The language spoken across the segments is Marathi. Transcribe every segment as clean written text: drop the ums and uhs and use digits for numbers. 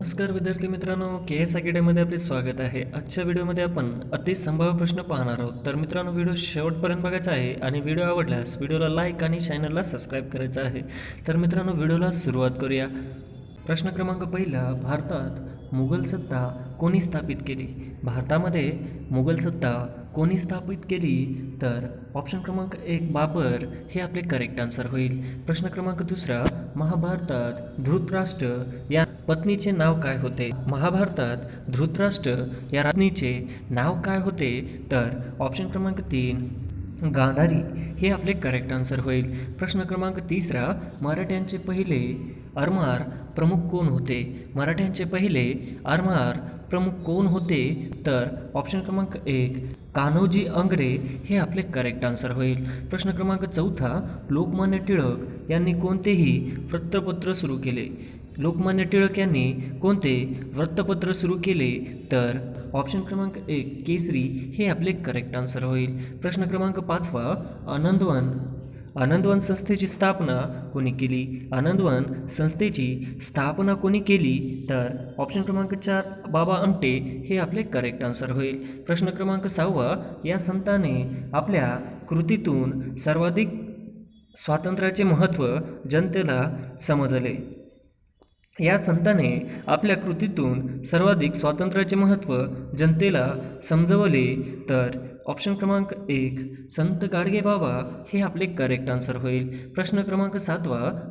नमस्कार विद्यार्थी मित्रांनो, के एस अकॅडमीमध्ये आपले स्वागत आहे. आजच्या व्हिडिओमध्ये आपण अति संभाव्य प्रश्न पाहणार आहोत. तर मित्रांनो, व्हिडिओ शेवटपर्यंत बघायचा आहे आणि व्हिडिओ आवडल्यास व्हिडिओला लाईक आणि चॅनलला सबस्क्राईब करायचं आहे. तर मित्रांनो, व्हिडिओला सुरुवात करूया. प्रश्न क्रमांक पहिला, भारतात मुघल सत्ता कोणी स्थापित केली? भारतामध्ये मुघल सत्ता कोणी स्थापित केली? तर ऑप्शन क्रमांक 1 बाबर हे आपले करेक्ट आन्सर होईल. प्रश्न क्रमांक दुसरा, महाभारतात धृतराष्ट्र या पत्नीचे नाव काय होते? महाभारतात धृतराष्ट्र या राणीचे नाव काय होते? तर ऑप्शन क्रमांक 3 गांधारी हे आपले करेक्ट आन्सर होईल. प्रश्न क्रमांक तिसरा, मराठ्यांचे पहिले आरमार प्रमुख कोण होते? मराठ्यांचे पहिले आरमार प्रमुख कोण होते? तर ऑप्शन क्रमांक 1 कान्होजी आंग्रे हे आपले करेक्ट आन्सर होईल. प्रश्न क्रमांक चौथा, लोकमान्य टिळक यांनी कोणतेही वृत्तपत्र सुरू केले? लोकमान्य टिळक यांनी कोणते वृत्तपत्र सुरू केले? तर ऑप्शन क्रमांक 1 केसरी हे आपले करेक्ट आन्सर होईल. प्रश्न क्रमांक 5 आनंदवन संस्थेची स्थापना कोणी केली? आनंदवन संस्थेची स्थापना कोणी केली? तर ऑप्शन क्रमांक 4 बाबा आमटे हे आपले करेक्ट आन्सर होईल. प्रश्न क्रमांक 6, या संताने आपल्या कृतीतून सर्वाधिक स्वातंत्र्याचे महत्त्व जनतेला समजले. या संताने आपल्या कृतीतून सर्वाधिक स्वातंत्र्याचे महत्त्व जनतेला समजवले. तर ऑप्शन क्रमांक 1 संत गाडगेबाबा हे आपले करेक्ट आन्सर होईल. प्रश्न क्रमांक 7,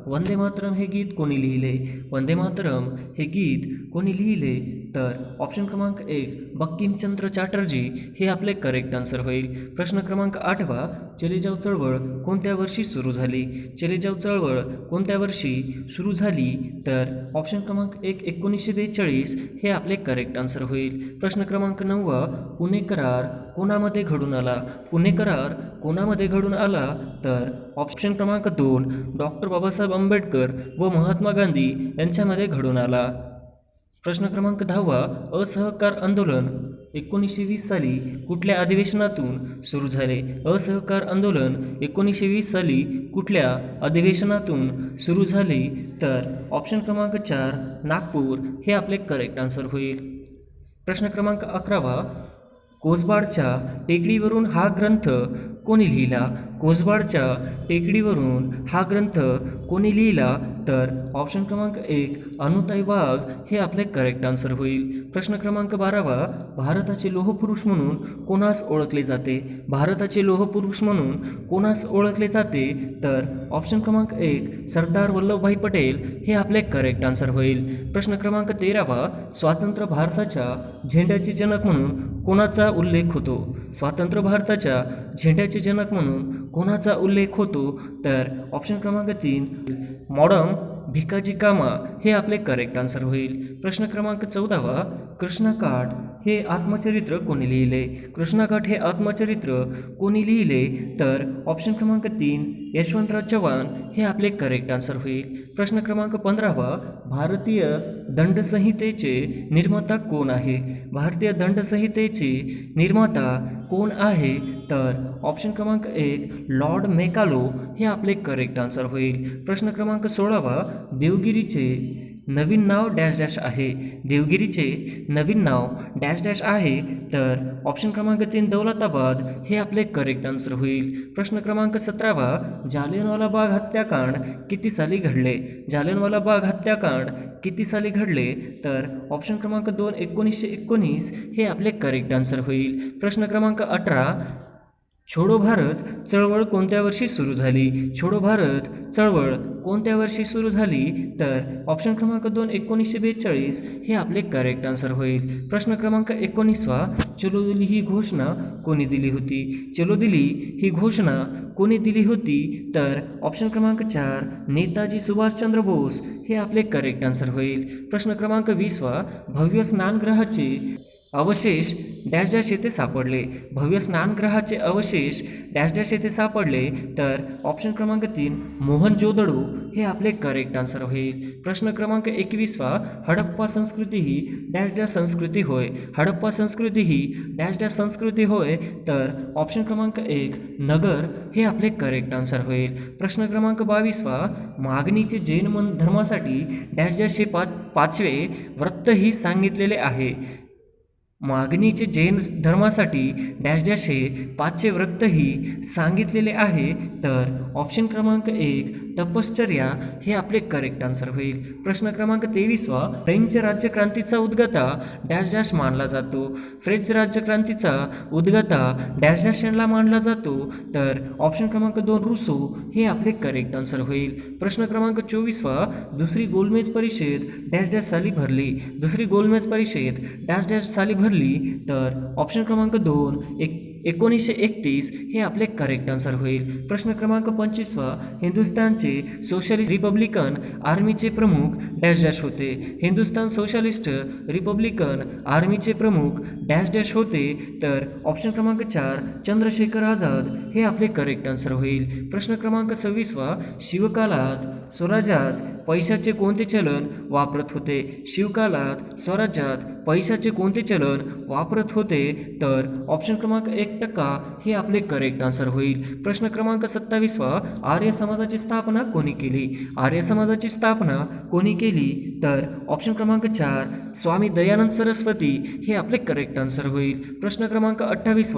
वंदे मातरम हे गीत कोणी लिहिले? वंदे मातरम हे गीत कोणी लिहिले? तर ऑप्शन क्रमांक 1 बंकिमचंद्र चॅटर्जी हे आपले करेक्ट आन्सर होईल. प्रश्न क्रमांक 8, चले जाव चळवळ कोणत्या वर्षी सुरू झाली? चले जाव चळवळ कोणत्या वर्षी सुरू झाली? तर ऑप्शन क्रमांक 1 1942 हे आपले करेक्ट आन्सर होईल. प्रश्न क्रमांक 9, पुणे करार कोणामध्ये घडून आला? पुणे करार कोणामध्ये घडून आला? तर ऑप्शन क्रमांक 2 डॉक्टर बाबासाहेब आंबेडकर व महात्मा गांधी यांच्यामध्ये घडून आला. प्रश्न क्रमांक 10, असहकार आंदोलन 1920 साली कुठल्या अधिवेशनातून सुरू झाले? असहकार आंदोलन 1920 साली कुठल्या अधिवेशनातून सुरू झाले? तर ऑप्शन क्रमांक 4 नागपूर हे आपले करेक्ट आन्सर होईल. प्रश्न क्रमांक 11, कोसबाडच्या टेकडीवरून हा ग्रंथ कोणी लिहिला? कोसबाडच्या टेकडीवरून हा ग्रंथ कोणी लिहिला? तर ऑप्शन क्रमांक 1 अनुताई वाघ हे आपले करेक्ट आन्सर होईल. प्रश्न क्रमांक 12, भारताचे लोहपुरुष म्हणून कोणास ओळखले जाते? भारताचे लोहपुरुष म्हणून कोणास ओळखले जाते? तर ऑप्शन क्रमांक 1 सरदार वल्लभभाई पटेल हे आपले करेक्ट आन्सर होईल. प्रश्न क्रमांक 13, स्वातंत्र्य भारताच्या झेंड्याचे जनक म्हणून कोणाचा उल्लेख होतो? स्वातंत्र्य भारताच्या झेंड्याचे जनक म्हणून कोणाचा उल्लेख होतो? तर ऑप्शन क्रमांक 3 मॉडम भिकाजी कामा हे आपले करेक्ट आन्सर होईल. प्रश्न क्रमांक 14, कृष्णाकाठ हे आत्मचरित्र कोणी लिहिले? कृष्णाकाठ हे आत्मचरित्र कोणी लिहिले? तर ऑप्शन क्रमांक 3 यशवंतराव चव्हाण हे आपले करेक्ट आन्सर होईल. प्रश्न क्रमांक 15, भारतीय दंडसंहितेचे निर्माता कोण आहे? भारतीय दंडसंहितेचे निर्माता कोण आहे? तर ऑप्शन क्रमांक 1 लॉर्ड मेकालो हे आपले करेक्ट आन्सर होईल. प्रश्न क्रमांक 16, देवगिरीचे नवीन नाव डॅश डॅश आहे? देवगिरीचे नवीन नाव डॅश डॅश आहे? तर ऑप्शन क्रमांक 3 दौलताबाद हे आपले करेक्ट आन्सर होईल. प्रश्न क्रमांक 17, जालियनवाला बाग हत्याकांड किती साली घडले? जालियनवाला बाग हत्याकांड किती साली घडले? तर ऑप्शन क्रमांक 2 1919 हे आपले करेक्ट आन्सर होईल. प्रश्न क्रमांक 18, छोडो भारत चळवळ कोणत्या वर्षी सुरू झाली? छोडो भारत चळवळ कोणत्या वर्षी सुरू झाली? तर ऑप्शन क्रमांक 2 1942 हे आपले करेक्ट आन्सर होईल. प्रश्न क्रमांक 19, चलो दिल्ली ही घोषणा कोणी दिली होती? चलो दिल्ली ही घोषणा कोणी दिली होती? तर ऑप्शन क्रमांक 4 नेताजी सुभाषचंद्र बोस हे आपले करेक्ट आन्सर होईल. प्रश्न क्रमांक 20, भव्य स्नानगृहाचे अवशेष डॅश डॅश येथे सापडले. भव्य स्नानगृहाचे अवशेष डॅश डॅश येथे सापडले. तर ऑप्शन क्रमांक 3 मोहनजोदडो हे आपले करेक्ट आन्सर होईल. प्रश्न क्रमांक 21 हडप्पा संस्कृती ही डॅश डॅश संस्कृती होय. हडप्पा संस्कृती ही डॅश डॅश संस्कृती होय. तर ऑप्शन क्रमांक 1 नगर हे आपले करेक्ट आन्सर होईल. प्रश्न क्रमांक 22 मागणीचे जैन धर्मासाठी डॅश डॅश हे पाचवे व्रत ही सांगितलेले आहे. मागणीचे जैन धर्मासाठी डॅश डॅश हे पाचवे व्रतही सांगितलेले आहे. तर ऑप्शन क्रमांक 1 तपश्चर्या हे आपले करेक्ट आन्सर होईल. प्रश्न क्रमांक 23 फ्रेंच राज्यक्रांतीचा उद्गाता डॅश डॅश मानला जातो. फ्रेंच राज्यक्रांतीचा उद्गाता डॅश डॅश यांना मानला जातो. तर ऑप्शन क्रमांक 2 रुसो हे आपले करेक्ट आन्सर होईल. प्रश्न क्रमांक 24 दुसरी गोलमेज परिषद डॅश डॅश साली भरली. दुसरी गोलमेज परिषद डॅश डॅश साली भरली. तर ऑप्शन क्रमांक 2 1931 हे आपले करेक्ट आन्सर होईल. प्रश्न क्रमांक 25 हिंदुस्थानचे सोशलिस्ट रिपब्लिकन आर्मीचे प्रमुख डॅश डॅश होते. हिंदुस्थान सोशलिस्ट रिपब्लिकन आर्मीचे प्रमुख डॅश डॅश होते. तर ऑप्शन क्रमांक 4 चंद्रशेखर आझाद हे आपले करेक्ट आन्सर होईल. प्रश्न क्रमांक 26 शिवकालात स्वराज्यात पैशाचे कोणते चलन वापरत होते. शिवकालात स्वराज्यात पैशाचे कोणते चलन वापरत होते. तर ऑप्शन क्रमांक 1% हे आपले करेक्ट आन्सर होईल. प्रश्न क्रमांक 27 आर्य समाजाची स्थापना कोणी केली. आर्य समाजाची स्थापना कोणी केली. तर ऑप्शन क्रमांक 4 स्वामी दयानंद सरस्वती हे आपले करेक्ट आन्सर होईल. प्रश्न क्रमांक 28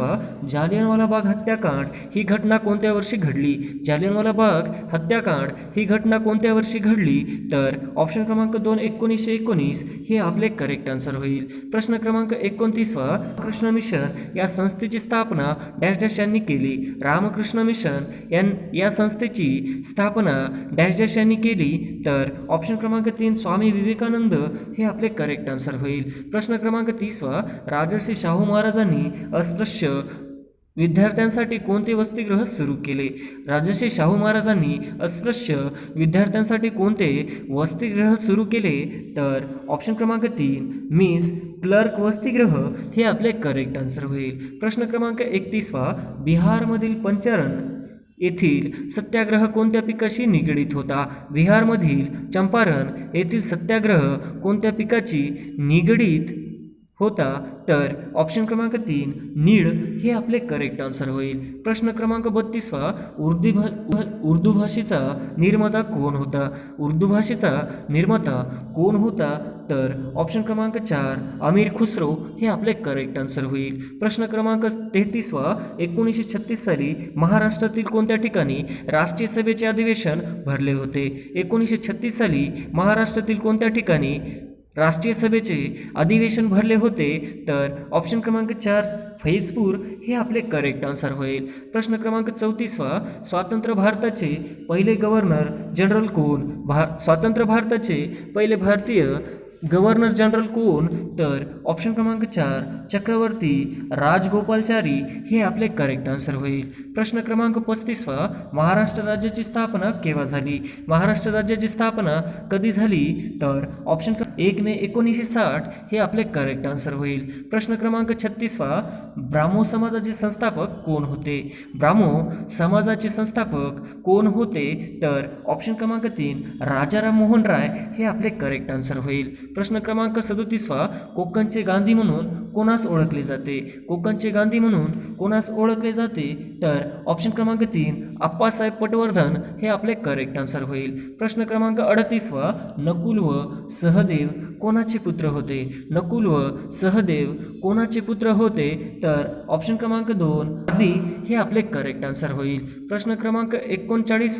जालियनवाला बाग हत्याकांड ही घटना कोणत्या वर्षी घडली. जालियनवाला बाग हत्याकांड ही घटना कोणत्या वर्षी घडली. तर ऑप्शन क्रमांक 2 1919 हे आपले करेक्ट आन्सर होईल. प्रश्न क्रमांक 29 रामकृष्ण मिशन या संस्थेची स्थापना डॅश डॅश यांनी केली. रामकृष्ण मिशन या संस्थेची स्थापना डॅश डॅश यांनी केली. तर ऑप्शन क्रमांक 3 स्वामी विवेकानंद हे आपले करेक्ट आन्सर होईल. प्रश्न क्रमांक 30 राजर्षी शाहू महाराजांनी अस्पृश्य विद्यार्थ्यांसाठी कोणते वसतिगृह सुरू केले. राजर्षी शाहू महाराजांनी अस्पृश्य विद्यार्थ्यांसाठी कोणते वसतिगृह सुरू केले. तर ऑप्शन क्रमांक 3 मिस क्लर्क वसतिगृह हे आपले करेक्ट आन्सर होईल. प्रश्न क्रमांक 31 बिहारमधील पंचरण येथील सत्याग्रह कोणत्या पिकाशी निगडीत होता. बिहारमधील चंपारण येथील सत्याग्रह कोणत्या पिकाची निगडीत होता. तर ऑप्शन क्रमांक 3 नीळ हे आपले करेक्ट आन्सर होईल. प्रश्न क्रमांक 32 उर्दू भाषेचा निर्माता कोण होता. उर्दू भाषेचा निर्माता कोण होता. तर ऑप्शन क्रमांक 4 अमीर खुसरो हे आपले करेक्ट आन्सर होईल. प्रश्न क्रमांक 33 1936 साली महाराष्ट्रातील कोणत्या ठिकाणी राष्ट्रीय सभेचे अधिवेशन भरले होते. 1936 साली महाराष्ट्रातील कोणत्या ठिकाणी राष्ट्रीय सभेचे अधिवेशन भरले होते. तर ऑप्शन क्रमांक 4 फैजपूर हे आपले करेक्ट आन्सर होईल. प्रश्न क्रमांक 34 स्वातंत्र्य भारताचे पहिले गव्हर्नर जनरल कोण. स्वातंत्र्य भारताचे पहिले भारतीय गव्हर्नर जनरल कोण. तर ऑप्शन क्रमांक 4 चक्रवर्ती राजगोपालचारी हे आपले करेक्ट आन्सर होईल. प्रश्न क्रमांक 35 महाराष्ट्र राज्याची स्थापना केव्हा झाली. महाराष्ट्र राज्याची स्थापना कधी झाली. तर ऑप्शन 1 मे 1960 हे आपले करेक्ट आन्सर होईल. प्रश्न क्रमांक 36 ब्राह्मो समाजाचे संस्थापक कोण होते. ब्राह्मो समाजाचे संस्थापक कोण होते. तर ऑप्शन क्रमांक 3 राजाराम मोहन राय हे आपले करेक्ट आन्सर होईल. प्रश्न क्रमांक 37 कोकणचे गांधी म्हणून कोणास ओळखले जाते. कोकणचे गांधी म्हणून कोणास ओळखले जाते. तर ऑप्शन क्रमांक 3 आप्पासाहेब पटवर्धन हे आपले करेक्ट आन्सर होईल. प्रश्न क्रमांक 38 नकुल व सहदेव कोणाचे पुत्र होते. नकुल व सहदेव कोणाचे पुत्र होते. तर ऑप्शन क्रमांक 2 आदी हे आपले करेक्ट आन्सर होईल. प्रश्न क्रमांक 39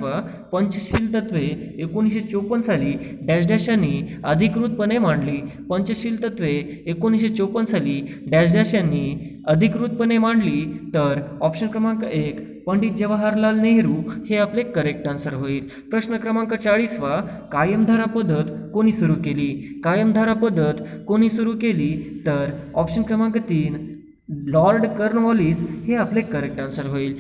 पंचशील तत्वे 1954 साली डॅश डॅश यांनी अधिकृतपणे मांडली. पंचशील तत्वे 1954 साली डॅश डॅश यांनी अधिकृतपणे मांडली. तर ऑप्शन क्रमांक 1 पंडित जवाहरलाल नेहरू हे आपले करेक्ट आन्सर होईल. प्रश्न क्रमांक 40 कायमधारा पद्धत कोणी सुरू केली. कायमधारा पद्धत कोणी सुरू केली. तर ऑप्शन क्रमांक 3 लॉर्ड कॉर्नवॉलिस हे आपले करेक्ट आन्सर होईल.